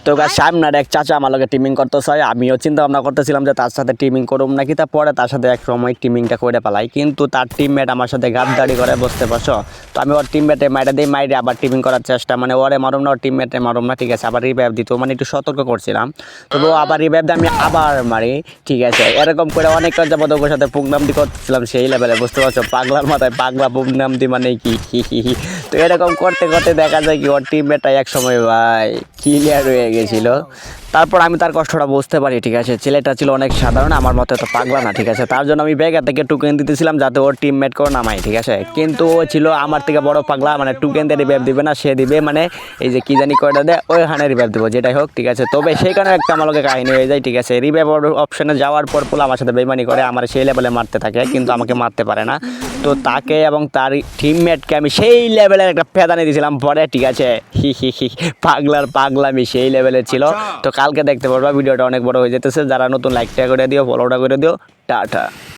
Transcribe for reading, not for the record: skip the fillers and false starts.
তো গাইস সামনে এক চাচা আমার লগে টিমিং করতেছে, আমিও চিন্তা ভাবনা করতেছিলাম যে তার সাথে টিমিং করুম নাকি, তারপরে তার সাথে এক সময় টিমিংটা করে পালাই, কিন্তু তার টিমমেট আমার সাথে গাদ্দারি করে, বুঝতে পারছো। তো আমি ওর টিমমেটে মাইরা দিই, মাইরে আবার টিমিং করার চেষ্টা, মানে ওরে মারুম না, ওর টিমমেটে মারুম না, ঠিক আছে। আবার রিভাইভ দিত, মানে একটু সতর্ক করছিলাম। তবু আবার রিভাইভ দিয়ে আমি আবার মারি, ঠিক আছে। এরকম করে অনেক যাবত ওর সাথে পুগনামদি করতেছিলাম সেই লেভেলে, বুঝতে পারছো। পাগলার মাথায় পাগলা পুগনামদি মানে কি। তো এরকম করতে করতে দেখা যায় কি ওর টিমমেটটা এক সময় ভাই ক্লিয়ার হয়ে গেছিল। তারপর আমি তার কষ্টটা বুঝতে পারি, ঠিক আছে। ছেলেটা ছিল অনেক সাধারণ, আমার মতো তো পাগলা না, ঠিক আছে। তার জন্য আমি ব্যাগ থেকে টুকেন দিতেছিলাম যাতে ওর টিমমেটকেও নামাই, ঠিক আছে। কিন্তু ও ছিল আমার থেকে বড় পাগলা, মানে টুকেন দিয়ে রিভাইভ দিবে না, সে দিবে মানে এই যে কি জানি কয়টা দেয় ওইখানে রিভাইভ দিব, যেটাই হোক, ঠিক আছে। তবে সেইখানে একটা আমার লগে কাহিনী হয়ে যায়, ঠিক আছে। রিভাইভ অপশনে যাওয়ার পর পোলা আমার সাথে বেইমানি করে, আমার সেই লেভেলে মারতে থাকে, কিন্তু আমাকে মারতে পারে না। তো তাকে এবং তার টিমমেটকে আমি সেই লেভেলের একটা পেদানি দিয়েছিলাম পরে, ঠিক আছে। পাগলার পাগলামি সেই লেভেলের ছিল। তো কালকে দেখতে পারবা, ভিডিওটা অনেক বড় হয়ে যেতেছে। যারা নতুন লাইকটা করে দিও, ফলোটা করে দিও, টাটা।